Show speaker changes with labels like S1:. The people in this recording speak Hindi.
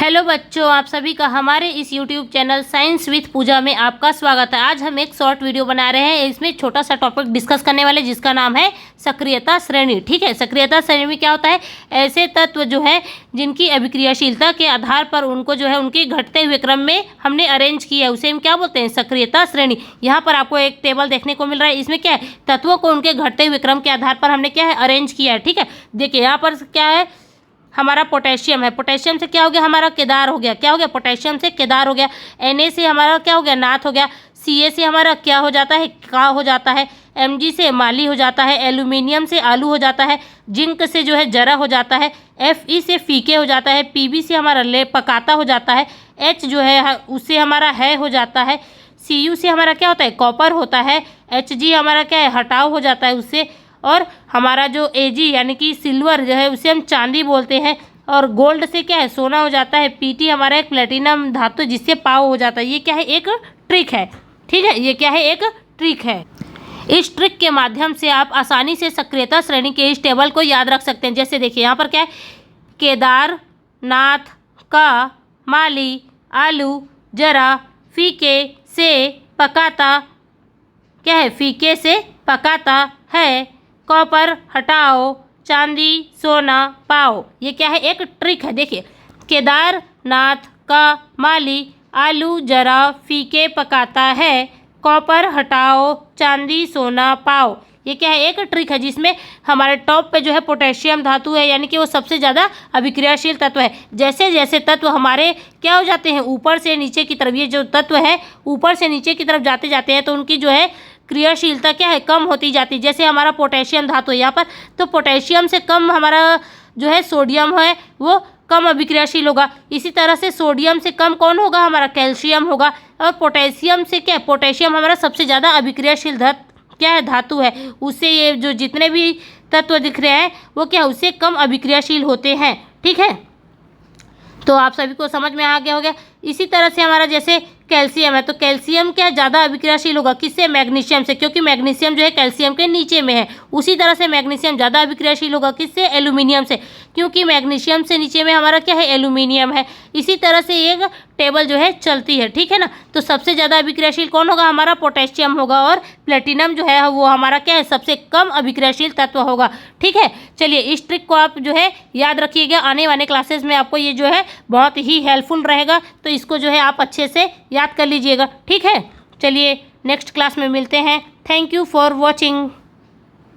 S1: हेलो बच्चों, आप सभी का हमारे इस YouTube चैनल साइंस विथ पूजा में आपका स्वागत है। आज हम एक शॉर्ट वीडियो बना रहे हैं। इसमें छोटा सा टॉपिक डिस्कस करने वाले जिसका नाम है सक्रियता श्रेणी। ठीक है, सक्रियता श्रेणी में क्या होता है? ऐसे तत्व जो है जिनकी अभिक्रियाशीलता के आधार पर उनको जो है उनके घटते हुए क्रम में हमने अरेंज किया है, उसे हम क्या बोलते हैं? सक्रियता श्रेणी। यहाँ पर आपको एक टेबल देखने को मिल रहा है। इसमें क्या है? तत्वों को उनके घटते हुए क्रम के आधार पर हमने क्या है? अरेंज किया है। ठीक है, देखिए यहाँ पर क्या है? हमारा पोटेशियम है। पोटेशियम से क्या हो गया? हमारा केदार हो गया। क्या हो गया? पोटेशियम से केदार हो गया। Na से हमारा क्या हो गया? नाथ हो गया। Ca से हमारा क्या हो जाता है? का हो जाता है। Mg से माली हो जाता है। एल्यूमिनियम से आलू हो जाता है। जिंक से जो है जरा हो जाता है। Fe से फीके हो जाता है। Pb से हमारा ले पकाता हो जाता है। H जो है उससे हमारा है हो जाता है। Cu से हमारा क्या होता है? कॉपर होता है। Hg हमारा क्या है? हटाव हो जाता है उससे। और हमारा जो Ag यानी कि सिल्वर जो है उसे हम चांदी बोलते हैं। और गोल्ड से क्या है? सोना हो जाता है। Pt हमारा एक प्लेटिनम धातु जिससे पाव हो जाता है। ये क्या है? एक ट्रिक है। ठीक है, ये क्या है? एक ट्रिक है। इस ट्रिक के माध्यम से आप आसानी से सक्रियता श्रेणी के इस टेबल को याद रख सकते हैं। जैसे देखिए यहाँ पर क्या है? केदार, नाथ, का, माली, आलू, जरा, फीके से पकाता, क्या है? फीके से पकाता है, कॉपर हटाओ, चांदी सोना पाओ। ये क्या है? एक ट्रिक है। देखिए, केदार, नाथ, का, माली, आलू, जरा, फीके पकाता है, कॉपर हटाओ, चांदी सोना पाओ। ये क्या है? एक ट्रिक है जिसमें हमारे टॉप पे जो है पोटेशियम धातु है, यानी कि वो सबसे ज़्यादा अभिक्रियाशील तत्व है। जैसे जैसे तत्व हमारे क्या हो जाते हैं? ऊपर से नीचे की तरफ, ये जो तत्व है ऊपर से नीचे की तरफ जाते जाते हैं तो उनकी जो है क्रियाशीलता क्या है? कम होती जाती है। जैसे हमारा पोटेशियम धातु है यहाँ पर, तो पोटेशियम से कम हमारा जो है सोडियम है वो कम अभिक्रियाशील होगा। इसी तरह से सोडियम से कम कौन होगा? हमारा कैल्शियम होगा। और पोटेशियम से क्या? पोटेशियम हमारा सबसे ज़्यादा अभिक्रियाशील क्या है? धातु है। उससे ये जो जितने भी तत्व दिख रहे हैं वो क्या है? उससे कम अभिक्रियाशील होते हैं। ठीक है, तो आप सभी को समझ में आ गया हो गया। इसी तरह से हमारा जैसे कैल्शियम है, तो कैल्शियम क्या ज़्यादा अभिक्रियाशील होगा? किससे? मैग्नीशियम से, क्योंकि मैग्नीशियम जो है कैल्शियम के नीचे में है। उसी तरह से मैग्नीशियम ज़्यादा अभिक्रियाशील होगा किससे? एल्यूमिनियम से, क्योंकि मैग्नीशियम से नीचे में हमारा क्या है? एल्यूमिनियम है। इसी तरह से एक टेबल जो है चलती है। ठीक है ना, तो सबसे ज़्यादा अभिक्रियाशील कौन होगा? हमारा पोटेशियम होगा। और प्लेटिनम जो है वो हमारा क्या है? सबसे कम अभिक्रियाशील तत्व होगा। ठीक है, चलिए इस ट्रिक को आप जो है याद रखिएगा। आने वाले क्लासेस में आपको ये जो है बहुत ही हेल्पफुल रहेगा, तो इसको जो है आप अच्छे से याद कर लीजिएगा। ठीक है, चलिए नेक्स्ट क्लास में मिलते हैं। Thank you for watching.